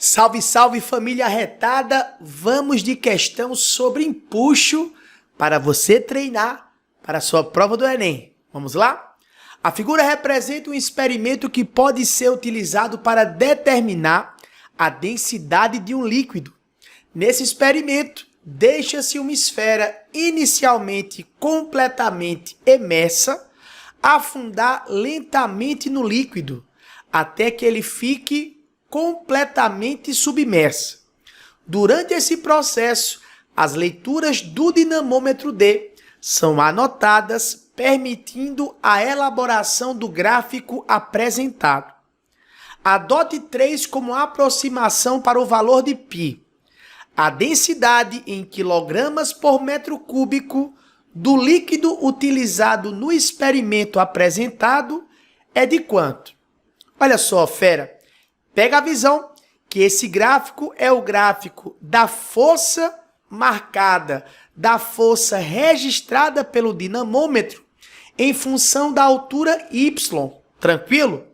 Salve, salve família arretada! Vamos de questão sobre empuxo para você treinar para a sua prova do Enem. Vamos lá? A figura representa um experimento que pode ser utilizado para determinar a densidade de um líquido. Nesse experimento, deixa-se uma esfera inicialmente completamente imersa afundar lentamente no líquido, até que ele fique completamente submersa. Durante esse processo, as leituras do dinamômetro D são anotadas, permitindo a elaboração do gráfico apresentado. Adote 3 como aproximação para o valor de π. A densidade em quilogramas por metro cúbico do líquido utilizado no experimento apresentado é de quanto? Olha só, fera. Pega a visão que esse gráfico é o gráfico da força marcada, da força registrada pelo dinamômetro em função da altura y, tranquilo?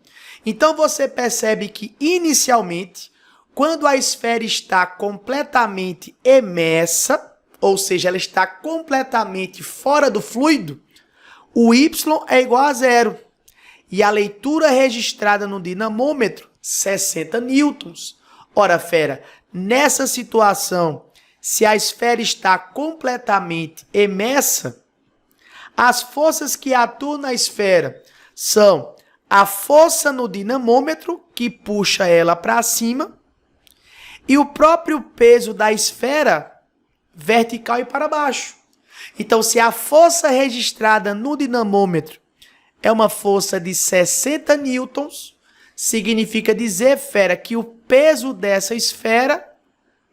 Então você percebe que inicialmente, quando a esfera está completamente imersa, ou seja, ela está completamente fora do fluido, o y é igual a 0. E a leitura registrada no dinamômetro, 60 newtons. Ora, fera, nessa situação, se a esfera está completamente imersa, as forças que atuam na esfera são a força no dinamômetro, que puxa ela para cima, e o próprio peso da esfera vertical e para baixo. Então, se a força registrada no dinamômetro é uma força de 60 newtons, significa dizer, fera, que o peso dessa esfera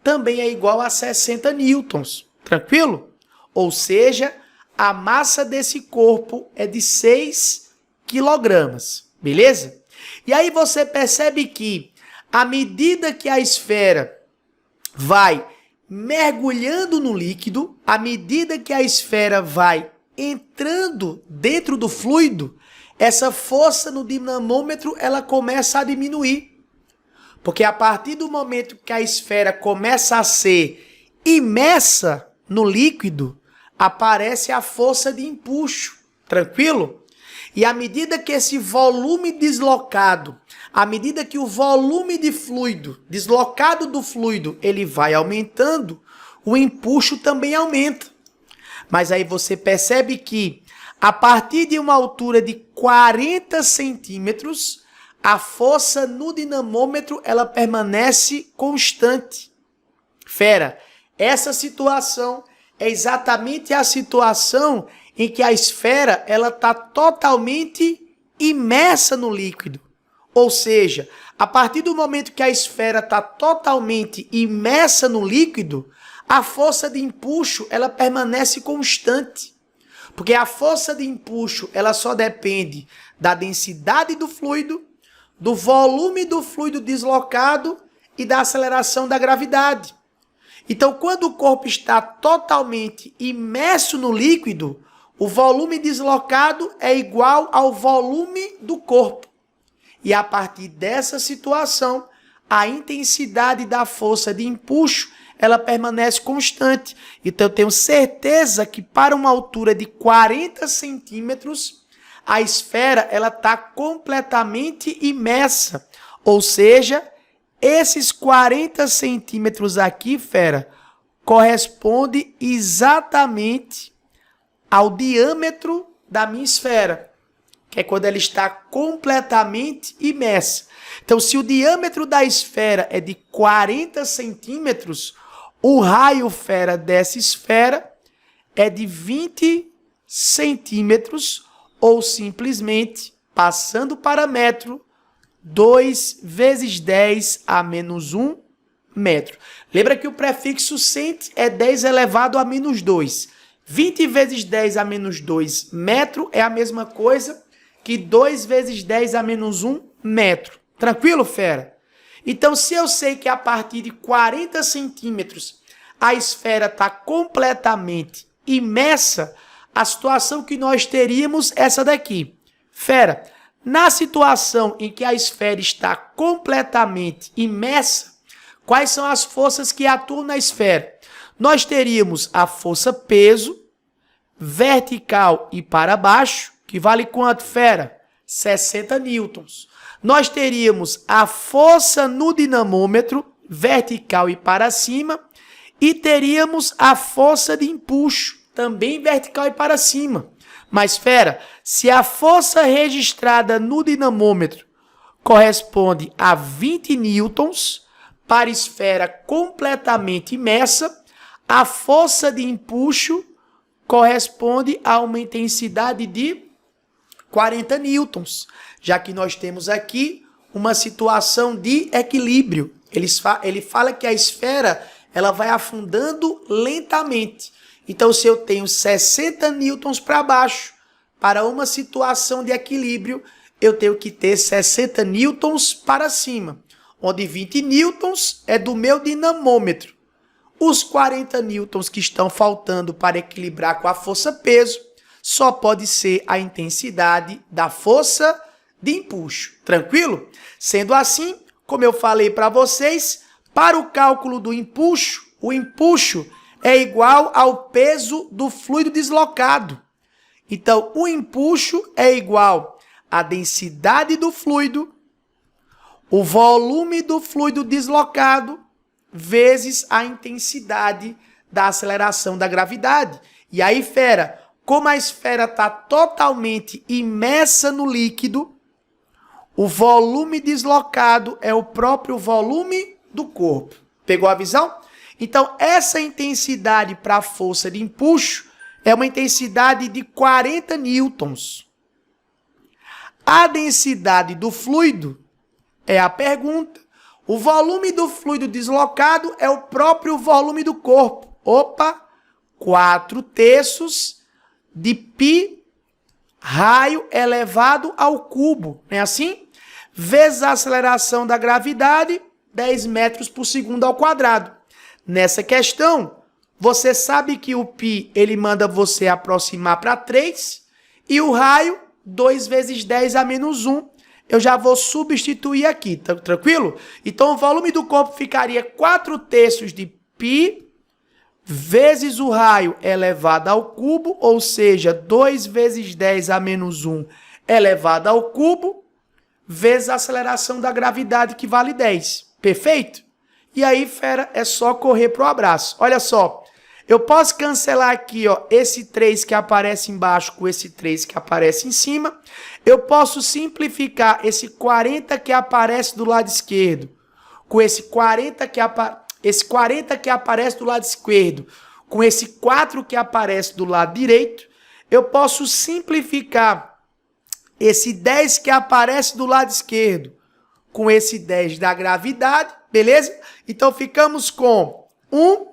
também é igual a 60 newtons. Tranquilo? Ou seja, a massa desse corpo é de 6 quilogramas. Beleza? E aí você percebe que, à medida que a esfera vai mergulhando no líquido, à medida que a esfera vai entrando dentro do fluido, essa força no dinamômetro ela começa a diminuir. Porque a partir do momento que a esfera começa a ser imersa no líquido, aparece a força de empuxo. Tranquilo? E à medida que esse volume deslocado, à medida que o volume de fluido, deslocado do fluido, ele vai aumentando, o empuxo também aumenta. Mas aí você percebe que, a partir de uma altura de 40 centímetros, a força no dinamômetro ela permanece constante. Fera, essa situação é exatamente a situação em que a esfera ela está totalmente imersa no líquido. Ou seja, a partir do momento que a esfera está totalmente imersa no líquido, a força de empuxo ela permanece constante. Porque a força de empuxo ela só depende da densidade do fluido, do volume do fluido deslocado e da aceleração da gravidade. Então, quando o corpo está totalmente imerso no líquido, o volume deslocado é igual ao volume do corpo. E a partir dessa situação, a intensidade da força de empuxo ela permanece constante. Então, eu tenho certeza que para uma altura de 40 centímetros, a esfera ela está completamente imersa. Ou seja, esses 40 centímetros aqui, fera, corresponde exatamente ao diâmetro da minha esfera, que é quando ela está completamente imersa. Então, se o diâmetro da esfera é de 40 centímetros, o raio, fera, dessa esfera é de 20 centímetros, ou simplesmente, passando para metro, 2 vezes 10 a menos 1 metro. Lembra que o prefixo cent é 10 elevado a menos 2. 20 vezes 10 a menos 2 metro é a mesma coisa que 2 vezes 10 a menos 1 metro. Tranquilo, fera? Então, se eu sei que a partir de 40 centímetros a esfera está completamente imersa, a situação que nós teríamos é essa daqui. Fera, na situação em que a esfera está completamente imersa, Quais são as forças que atuam na esfera? Nós teríamos a força peso, vertical e para baixo, que vale quanto, fera? 60 newtons. Nós teríamos a força no dinamômetro, vertical e para cima, e teríamos a força de empuxo, também vertical e para cima. Mas, fera, se a força registrada no dinamômetro corresponde a 20 newtons para esfera completamente imersa, a força de empuxo corresponde a uma intensidade de 40 newtons, já que nós temos aqui uma situação de equilíbrio. Ele fala que a esfera ela vai afundando lentamente. Então, se eu tenho 60 newtons para baixo, para uma situação de equilíbrio, eu tenho que ter 60 newtons para cima, onde 20 newtons é do meu dinamômetro. Os 40 newtons que estão faltando para equilibrar com a força peso só pode ser a intensidade da força de empuxo. Tranquilo? Sendo assim, como eu falei para vocês, para o cálculo do empuxo, o empuxo é igual ao peso do fluido deslocado. Então, o empuxo é igual à densidade do fluido, o volume do fluido deslocado, vezes a intensidade da aceleração da gravidade. E aí, fera, como a esfera está totalmente imersa no líquido, o volume deslocado é o próprio volume do corpo. Pegou a visão? Então, essa intensidade para a força de empuxo é uma intensidade de 40 newtons. A densidade do fluido é a pergunta. O volume do fluido deslocado é o próprio volume do corpo. Opa! 4/3 de π raio elevado ao cubo. Não é assim? Vezes a aceleração da gravidade, 10 metros por segundo ao quadrado. Nessa questão, você sabe que o π ele manda você aproximar para 3 e o raio 2 vezes 10 a menos 1. Eu já vou substituir aqui, tá tranquilo? Então, o volume do corpo ficaria 4/3 de π vezes o raio elevado ao cubo, ou seja, 2 vezes 10 a menos 1 elevado ao cubo, vezes a aceleração da gravidade, que vale 10. Perfeito? E aí, fera, é só correr pro abraço. Olha só, eu posso cancelar aqui, ó, esse 3 que aparece embaixo com esse 3 que aparece em cima. Eu posso simplificar esse 40 que aparece do lado esquerdo com esse 40 que aparece do lado esquerdo com esse 4 que aparece do lado direito. Eu posso simplificar esse 10 que aparece do lado esquerdo com esse 10 da gravidade, beleza? Então, ficamos com 1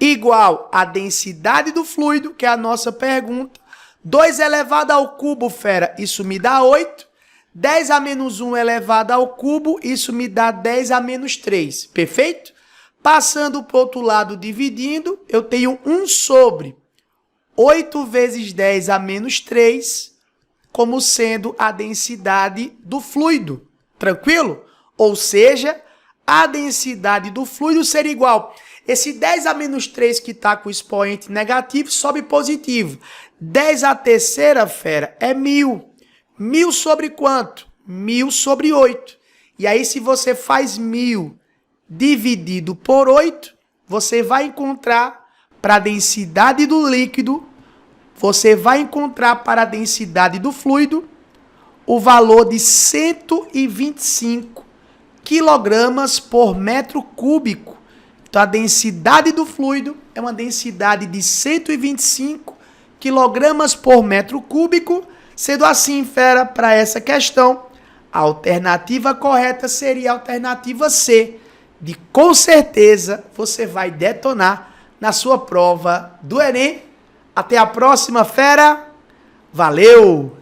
igual à densidade do fluido, que é a nossa pergunta. 2 elevado ao cubo, fera, isso me dá 8. 10 a menos 1 elevado ao cubo, isso me dá 10 a menos 3. Perfeito? Passando para o outro lado, dividindo, eu tenho 1 sobre 8 vezes 10 a menos 3, como sendo a densidade do fluido. Tranquilo? Ou seja, a densidade do fluido seria igual. Esse 10 a menos 3 que está com o expoente negativo sobe positivo. 10 a terceira, fera, é 1000. 1000 sobre quanto? 1000 sobre 8. E aí, se você faz 1000 dividido por 8, você vai encontrar para a densidade do líquido, você vai encontrar para a densidade do fluido o valor de 125 quilogramas por metro cúbico. Então, a densidade do fluido é uma densidade de 125 quilogramas por metro cúbico. Sendo assim, fera, para essa questão, a alternativa correta seria a alternativa C. De com certeza você vai detonar na sua prova do Enem. Até a próxima, fera. Valeu!